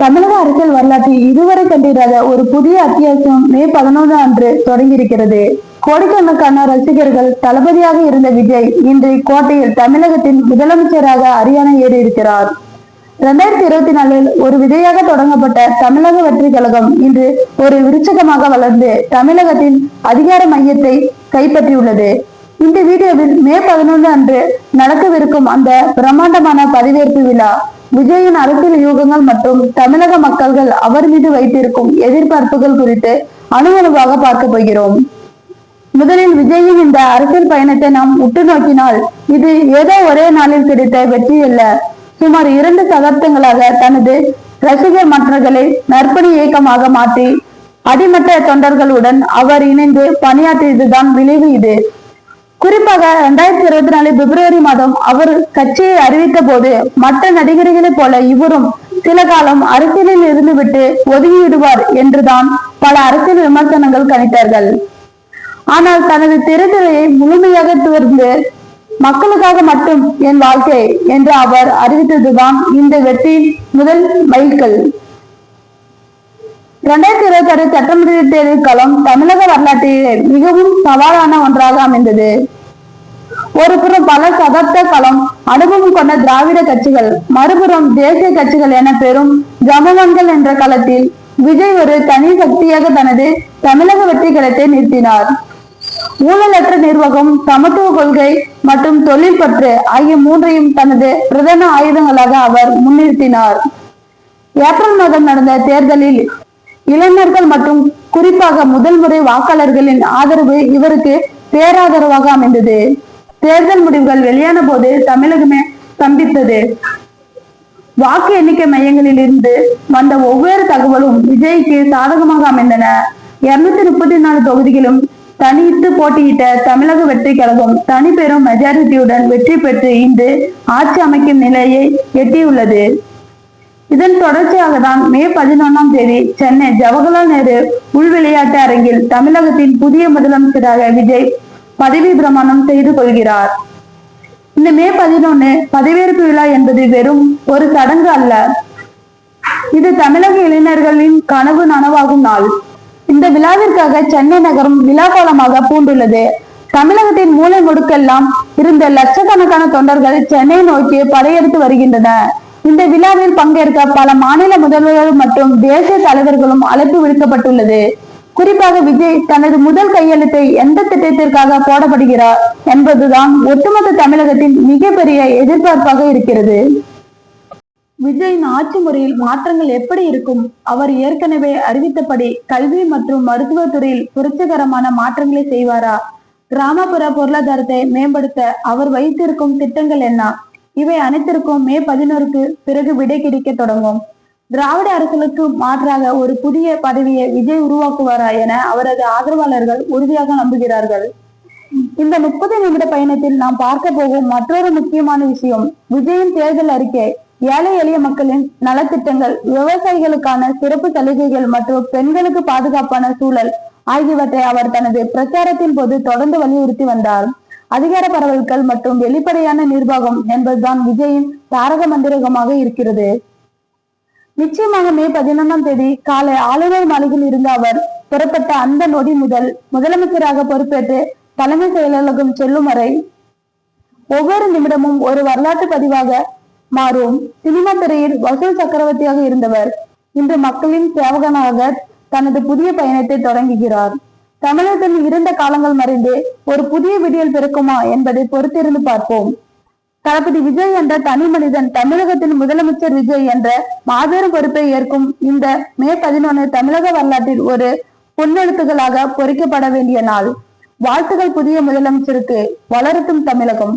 தமிழக அரசியல் வரலாற்றில் இதுவரை கண்டிராத ஒரு புதிய அத்தியாயம் மே 11 அன்று தொடங்கியிருக்கிறது. கோடிக்கணக்கான ரசிகர்கள் தளபதியாக இருந்த விஜய் இன்று கோட்டையில் தமிழகத்தின் முதலமைச்சராக அரியணை ஏறி இருக்கிறார். 2024 ஒரு விதையாக தொடங்கப்பட்ட தமிழக வெற்றி கழகம் இன்று ஒரு விருட்சகமாக வளர்ந்து தமிழகத்தின் அதிகார மையத்தை கைப்பற்றியுள்ளது. இந்த வீடியோவில் மே 11 அன்று நடக்கவிருக்கும் அந்த பிரம்மாண்டமான பதவியேற்பு விழா, விஜயின் அரசியல் யூகங்கள் மற்றும் தமிழக மக்கள்கள் அவர் மீது வைத்திருக்கும் எதிர்பார்ப்புகள் குறித்து அணுவணுவாக பார்க்க போகிறோம். முதலில் விஜயின் இந்த அரசியல் பயணத்தை நாம் உற்று நோக்கினால், இது ஏதோ ஒரே நாளில் கிடைத்த வெற்றி அல்ல. சுமார் 2 சகாப்தங்களாக தனது ரசிகர் மன்றங்களை நற்பணி இயக்கமாக மாற்றி அடிமட்ட தொண்டர்களுடன் அவர் இணைந்து பணியாற்றியதுதான் விளைவு. இது குறிப்பாக 2024 பிப்ரவரி மாதம் அவர் கட்சியை அறிவித்த போது, மற்ற நடிகர்களைப் போல இவரும் சில காலம் அரசியலில் இருந்து விட்டு ஒதுங்கிவிடுவார் என்றுதான் பல அரசியல் விமர்சனங்கள் கணித்தார்கள். ஆனால் தனது திரைத்துறையை முழுமையாக துறந்து மக்களுக்காக மட்டும் என் வாழ்க்கை என்று அவர் அறிவித்ததுதான் இந்த வெற்றியின் முதல் மைல்கல். 2026 சட்டமன்ற தேர்தல் களம் தமிழக வரலாற்றிலே மிகவும் சவாலான ஒன்றாக அமைந்தது. ஒருபுறம் பல சகாப்த களம் அனுபவம் கொண்ட திராவிட கட்சிகள், மறுபுறம் தேசிய கட்சிகள் என பெரும் ஜமவன்கள் என்ற களத்தில் விஜய் ஒரு தனி சக்தியாக தனது தமிழக வெற்றி களத்தை நிறுத்தினார். ஊழலற்ற நிர்வாகம், சமத்துவ கொள்கை மற்றும் தொழில் பற்று ஆகிய மூன்றையும் தனது பிரதான ஆயுதங்களாக அவர் முன்னிறுத்தினார். ஏப்ரல் மாதம் நடந்த தேர்தலில் இளைஞர்கள் மற்றும் குறிப்பாக முதல் முறை வாக்காளர்களின் ஆதரவு இவருக்கு பேராதரவாக அமைந்தது. தேர்தல் முடிவுகள் வெளியான போது தமிழகமே ஸ்தம்பித்தது. வாக்கு எண்ணிக்கை மையங்களில் இருந்து வந்த ஒவ்வொரு தகவலும் விஜய்க்கு சாதகமாக அமைந்தன. 234 தொகுதிகளும் தனித்து போட்டியிட்ட தமிழக வெற்றி கழகம் தனி பெரும் மெஜாரிட்டியுடன் வெற்றி பெற்று இன்று ஆட்சி அமைக்கும் நிலையை எட்டியுள்ளது. இதன் தொடர்ச்சியாக தான் மே 11ஆம் தேதி சென்னை ஜவஹர்லால் நேரு உள் விளையாட்டு அரங்கில் தமிழகத்தின் புதிய முதலமைச்சராக விஜய் பதவி பிரமாணம் செய்து கொள்கிறார். இந்த மே 11 பதவியேற்பு விழா என்பது வெறும் ஒரு சடங்கு அல்ல. இது தமிழக இளைஞர்களின் கனவு நனவாகும் நாள். இந்த விழாவிற்காக சென்னை நகரம் விழாக்கோலமாக பூண்டுள்ளது. தமிழகத்தின் மூலை முடுக்கெல்லாம் இருந்த லட்சக்கணக்கான தொண்டர்கள் சென்னை நோக்கி படையெடுத்து வருகின்றனர். இந்த விழாவில் பங்கேற்க பல மாநில முதல்வர்கள் மற்றும் தேசிய தலைவர்களும் அழைப்பு விடுக்கப்பட்டுள்ளது. குறிப்பாக விஜய் தனது முதல் கையெழுத்தை எந்த திட்டத்திற்காக போடப்படுகிறார் என்பதுதான் ஒட்டுமொத்த தமிழகத்தின் மிகப்பெரிய எதிர்பார்ப்பாக இருக்கிறது. விஜயின் ஆட்சி முறையில் மாற்றங்கள் எப்படி இருக்கும்? அவர் ஏற்கனவே அறிவித்தபடி கல்வி மற்றும் மருத்துவத்துறையில் புரட்சிகரமான மாற்றங்களை செய்வாரா? கிராமப்புற பொருளாதாரத்தை மேம்படுத்த அவர் வைத்திருக்கும் திட்டங்கள் என்ன? இவை அனைத்திற்கும் மே 11க்கு பிறகு விடை கிடைக்க தொடங்கும். திராவிட அரசுக்கு மாற்றாக ஒரு புதிய பதவியை விஜய் உருவாக்குவாரா என அவரது ஆதரவாளர்கள் உறுதியாக நம்புகிறார்கள். இந்த 30 நிமிட பயணத்தில் நாம் பார்க்க போகும் மற்றொரு முக்கியமான விஷயம், விஜயின் தேர்தல் அறிக்கை. ஏழை எளிய மக்களின் நலத்திட்டங்கள், விவசாயிகளுக்கான சிறப்பு சலுகைகள் மற்றும் பெண்களுக்கு பாதுகாப்பான சூழல் ஆகியவற்றை அவர் தனது பிரச்சாரத்தின் போது தொடர்ந்து வலியுறுத்தி வந்தார். அதிகார பரவல்கள் மற்றும் வெளிப்படையான நிர்வாகம் என்பதுதான் விஜயின் தாரக மந்திரமாக இருக்கிறது. நிச்சயமாக மே 11ஆம் தேதி காலை ஆளுநர் மாளிகையில் இருந்து அவர் புறப்பட்ட அந்த நொடி முதல் முதலமைச்சராக பொறுப்பேற்று தலைமை செயலகம் செல்லும் வரை ஒவ்வொரு நிமிடமும் ஒரு வரலாற்று பதிவாக மாறும். சினிமா துறையில் வசூல் சக்கரவர்த்தியாக இருந்தவர் இன்று மக்களின் சேவகனாக தனது புதிய பயணத்தை தொடங்குகிறார். தமிழகத்தின் இருண்ட காலங்கள் மறைந்து ஒரு புதிய விடியல் பிறக்குமா என்பதை பொறுத்திருந்து பார்ப்போம். தளபதி விஜய் என்ற தனி மனிதன் தமிழகத்தின் முதலமைச்சர் விஜய் என்ற மாபெரும் பொறுப்பை ஏற்கும் இந்த மே 11 தமிழக வரலாற்றில் ஒரு பொன்னெழுத்துகளாக பொறிக்கப்பட வேண்டிய நாள். வாழ்த்துக்கள் புதிய முதலமைச்சருக்கு. வளரட்டும் தமிழகம்.